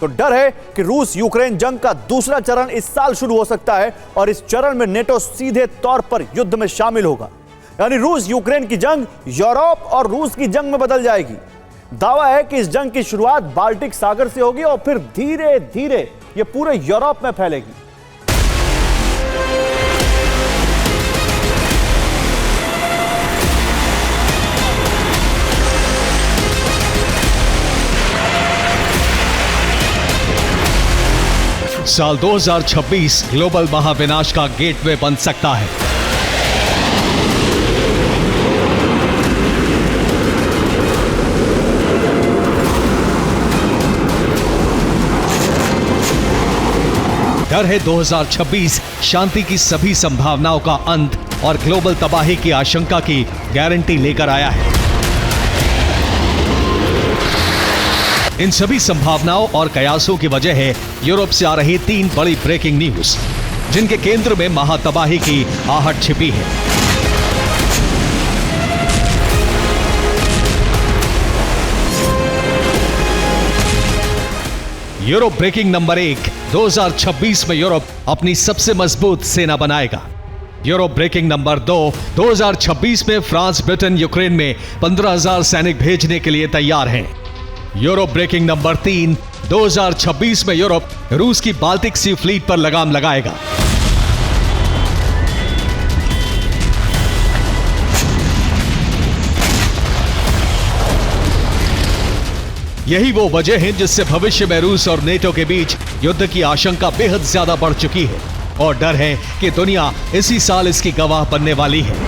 तो डर है कि रूस यूक्रेन जंग का दूसरा चरण इस साल शुरू हो सकता है और इस चरण में नेटो सीधे तौर पर युद्ध में शामिल होगा। यानी रूस यूक्रेन की जंग यूरोप और रूस की जंग में बदल जाएगी। दावा है कि इस जंग की शुरुआत बाल्टिक सागर से होगी और फिर धीरे धीरे यह पूरे यूरोप में फैलेगी। साल 2026 ग्लोबल महाविनाश का गेटवे बन सकता है। डर है 2026 शांति की सभी संभावनाओं का अंत और ग्लोबल तबाही की आशंका की गारंटी लेकर आया है। इन सभी संभावनाओं और कयासों की वजह है यूरोप से आ रही 3 बड़ी ब्रेकिंग न्यूज, जिनके केंद्र में महातबाही की आहट छिपी है। यूरोप ब्रेकिंग नंबर 1, 2026 में यूरोप अपनी सबसे मजबूत सेना बनाएगा। यूरोप ब्रेकिंग नंबर 2, 2026 में फ्रांस ब्रिटेन यूक्रेन में 15,000 सैनिक भेजने के लिए तैयार हैं। यूरोप ब्रेकिंग नंबर 3, 2026 में यूरोप रूस की बाल्टिक सी फ्लीट पर लगाम लगाएगा। यही वो वजह है जिससे भविष्य में रूस और नेटो के बीच युद्ध की आशंका बेहद ज्यादा बढ़ चुकी है और डर है कि दुनिया इसी साल इसकी गवाह बनने वाली है।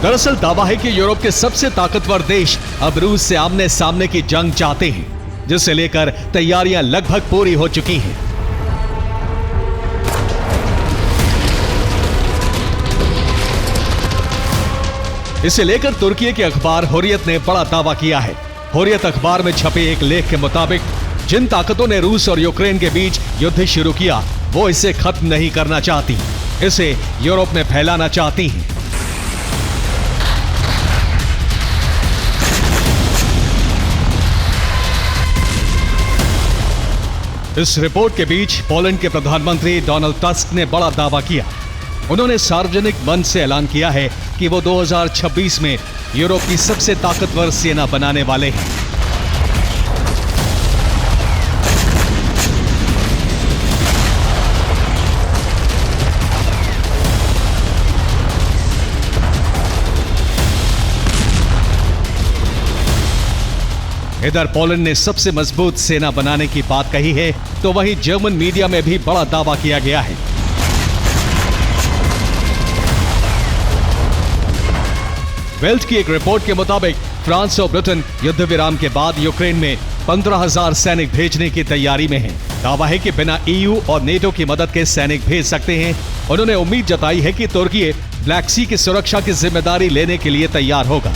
दरअसल दावा है कि यूरोप के सबसे ताकतवर देश अब रूस से आमने सामने की जंग चाहते हैं, जिसे लेकर तैयारियां लगभग पूरी हो चुकी हैं। इसे लेकर तुर्की के अखबार हुर्रियत ने बड़ा दावा किया है। हुर्रियत अखबार में छपे एक लेख के मुताबिक जिन ताकतों ने रूस और यूक्रेन के बीच युद्ध शुरू किया वो इसे खत्म नहीं करना चाहती, इसे यूरोप में फैलाना चाहती हैं। इस रिपोर्ट के बीच पोलैंड के प्रधानमंत्री डोनाल्ड टस्क ने बड़ा दावा किया। उन्होंने सार्वजनिक मंच से ऐलान किया है कि वो 2026 में यूरोप की सबसे ताकतवर सेना बनाने वाले हैं। इधर पोलैंड ने सबसे मजबूत सेना बनाने की बात कही है, तो वहीं जर्मन मीडिया में भी बड़ा दावा किया गया है। वेल्ट की एक रिपोर्ट के मुताबिक फ्रांस और ब्रिटेन युद्ध विराम के बाद यूक्रेन में 15,000 सैनिक भेजने की तैयारी में हैं। दावा है कि बिना ईयू और नेटो की मदद के सैनिक भेज सकते हैं। उन्होंने उम्मीद जताई है कि तुर्की ब्लैक सी की सुरक्षा की जिम्मेदारी लेने के लिए तैयार होगा।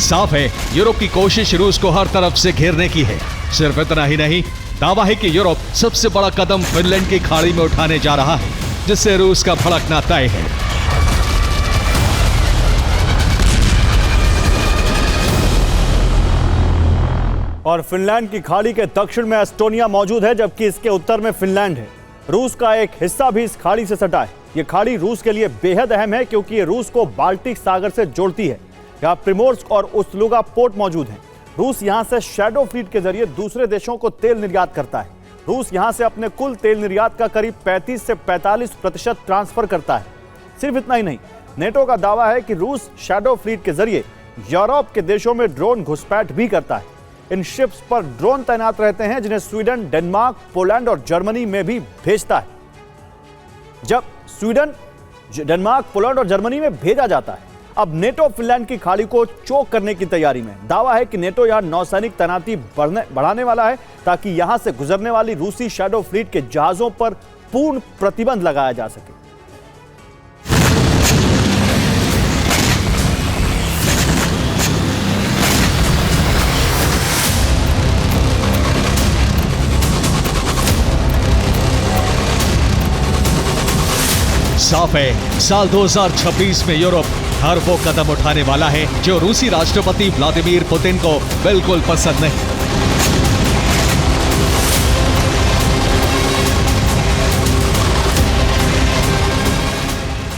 साफ है यूरोप की कोशिश रूस को हर तरफ से घेरने की है। सिर्फ इतना ही नहीं, दावा है कि यूरोप सबसे बड़ा कदम फिनलैंड की खाड़ी में उठाने जा रहा है, जिससे रूस का भड़कना तय है। और फिनलैंड की खाड़ी के दक्षिण में एस्टोनिया मौजूद है, जबकि इसके उत्तर में फिनलैंड है। रूस का एक हिस्सा भी इस खाड़ी से सटा है। यह खाड़ी रूस के लिए बेहद अहम है क्योंकि ये रूस को बाल्टिक सागर से जोड़ती है। यहाँ प्रिमोर्स्क और उस्लुगा पोर्ट मौजूद हैं। रूस यहाँ से शैडो फ्लीट के जरिए दूसरे देशों को तेल निर्यात करता है। रूस यहाँ से अपने कुल तेल निर्यात का करीब 35 से 45% ट्रांसफर करता है। सिर्फ इतना ही नहीं, नेटो का दावा है कि रूस शैडो फ्लीट के जरिए यूरोप के देशों में ड्रोन घुसपैठ भी करता है। इन शिप्स पर ड्रोन तैनात रहते हैं, जिन्हें स्वीडन, डेनमार्क, पोलैंड और जर्मनी में भी भेजता है। जब स्वीडन, डेनमार्क, पोलैंड और जर्मनी में भेजा जाता है, अब नेटो फिनलैंड की खाड़ी को चोक करने की तैयारी में। दावा है कि नेटो यहां नौसैनिक तैनाती बढ़ाने वाला है ताकि यहां से गुजरने वाली रूसी शैडो फ्लीट के जहाजों पर पूर्ण प्रतिबंध लगाया जा सके। साफ है, साल 2026 में यूरोप हर वो कदम उठाने वाला है जो रूसी राष्ट्रपति व्लादिमीर पुतिन को बिल्कुल पसंद नहीं।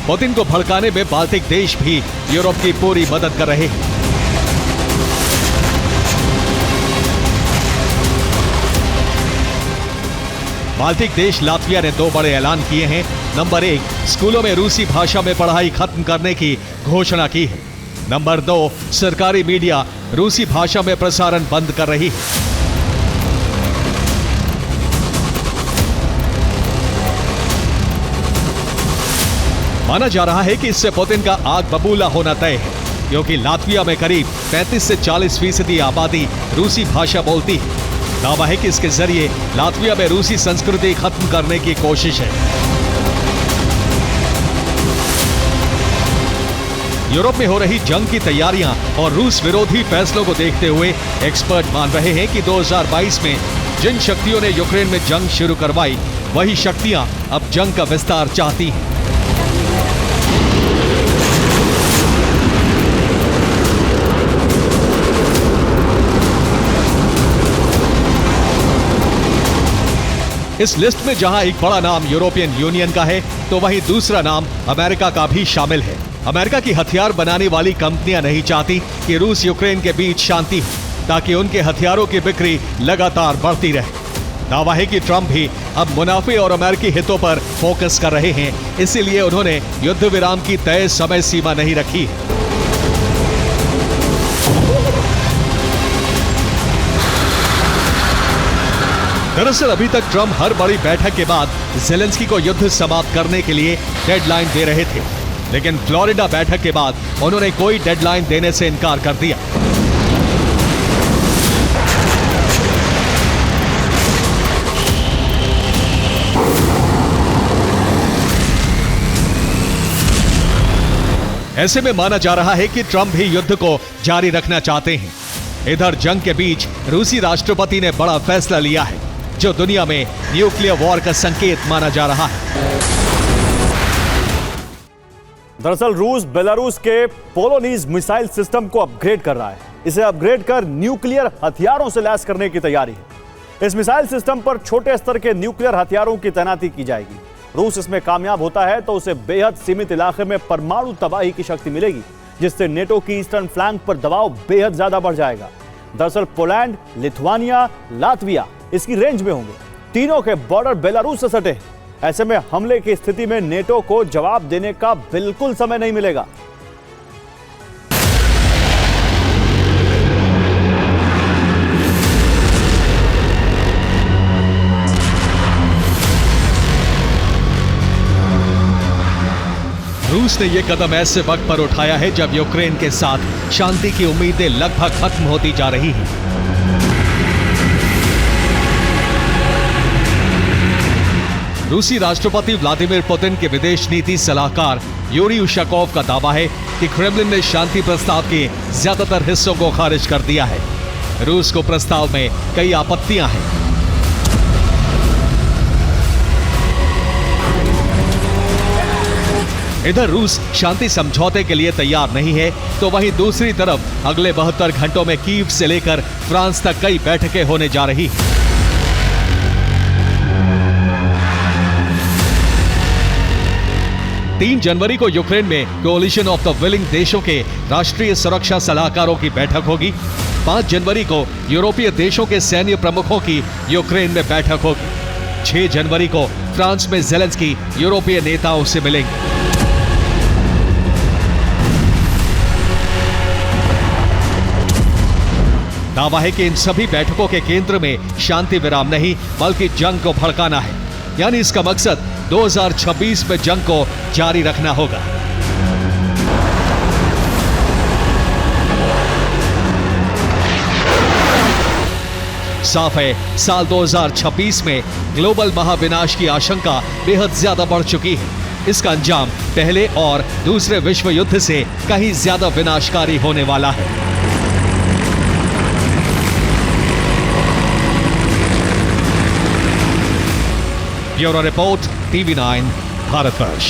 पुतिन को भड़काने में बाल्टिक देश भी यूरोप की पूरी मदद कर रहे हैं। बाल्टिक देश लातविया ने 2 बड़े ऐलान किए हैं। नंबर 1, स्कूलों में रूसी भाषा में पढ़ाई खत्म करने की घोषणा की है। नंबर 2, सरकारी मीडिया रूसी भाषा में प्रसारण बंद कर रही है। माना जा रहा है कि इससे पुतिन का आग बबूला होना तय है, क्योंकि लातविया में करीब 35 से 40% आबादी रूसी भाषा बोलती है। दावा है कि इसके जरिए लातविया में रूसी संस्कृति खत्म करने की कोशिश है। यूरोप में हो रही जंग की तैयारियां और रूस विरोधी फैसलों को देखते हुए एक्सपर्ट मान रहे हैं कि 2022 में जिन शक्तियों ने यूक्रेन में जंग शुरू करवाई, वही शक्तियां अब जंग का विस्तार चाहती हैं। इस लिस्ट में जहां एक बड़ा नाम यूरोपियन यूनियन का है, तो वहीं दूसरा नाम अमेरिका का भी शामिल है। अमेरिका की हथियार बनाने वाली कंपनियां नहीं चाहती कि रूस यूक्रेन के बीच शांति हो, ताकि उनके हथियारों की बिक्री लगातार बढ़ती रहे। दावा है कि ट्रंप भी अब मुनाफे और अमेरिकी हितों पर फोकस कर रहे हैं, इसीलिए उन्होंने युद्ध विराम की तय समय सीमा नहीं रखी है। दरअसल अभी तक ट्रंप हर बड़ी बैठक के बाद ज़ेलेंस्की को युद्ध समाप्त करने के लिए डेडलाइन दे रहे थे, लेकिन फ्लोरिडा बैठक के बाद उन्होंने कोई डेडलाइन देने से इनकार कर दिया। ऐसे में माना जा रहा है कि ट्रंप भी युद्ध को जारी रखना चाहते हैं। इधर जंग के बीच रूसी राष्ट्रपति ने बड़ा फैसला लिया है, जो दुनिया में न्यूक्लियर वॉर का संकेत माना जा रहा है। दरअसल रूस बेलारूस के पोलोनीज मिसाइल सिस्टम को अपग्रेड कर रहा है। इसे अपग्रेड कर न्यूक्लियर हथियारों से लैस करने की तैयारी है। इस मिसाइल सिस्टम पर छोटे स्तर के न्यूक्लियर हथियारों की तैनाती की जाएगी। रूस इसमें कामयाब होता है तो उसे बेहद सीमित इलाके में परमाणु तबाही की शक्ति मिलेगी, जिससे नेटो की ईस्टर्न फ्लैंक पर दबाव बेहद ज्यादा बढ़ जाएगा। दरअसल पोलैंड, लिथुआनिया, लातविया इसकी रेंज में होंगे। तीनों के बॉर्डर बेलारूस से सटे। ऐसे में हमले की स्थिति में नेटो को जवाब देने का बिल्कुल समय नहीं मिलेगा। रूस ने यह कदम ऐसे वक्त पर उठाया है जब यूक्रेन के साथ शांति की उम्मीदें लगभग खत्म होती जा रही हैं। रूसी राष्ट्रपति व्लादिमीर पुतिन के विदेश नीति सलाहकार यूरी उशाकोव का दावा है कि क्रेमलिन ने शांति प्रस्ताव के ज्यादातर हिस्सों को खारिज कर दिया है। रूस को प्रस्ताव में कई आपत्तियां हैं। इधर रूस शांति समझौते के लिए तैयार नहीं है, तो वहीं दूसरी तरफ अगले 72 घंटों में कीव से लेकर फ्रांस तक कई बैठकें होने जा रही हैं। 3 जनवरी को यूक्रेन में कोलिशन ऑफ द विलिंग देशों के राष्ट्रीय सुरक्षा सलाहकारों की बैठक होगी। 5 जनवरी को यूरोपीय देशों के सैन्य प्रमुखों की यूक्रेन में बैठक होगी। 6 जनवरी को फ्रांस में ज़ेलेंस्की यूरोपीय नेताओं से मिलेंगे। दावा है कि इन सभी बैठकों के केंद्र में शांति विराम नहीं, बल्कि जंग को भड़काना है। यानी इसका मकसद 2026 में जंग को जारी रखना होगा। साफ है, साल 2026 में ग्लोबल महाविनाश की आशंका बेहद ज्यादा बढ़ चुकी है। इसका अंजाम पहले और दूसरे विश्व युद्ध से कहीं ज्यादा विनाशकारी होने वाला है। Bureau report, TV9, Bharatvarsh.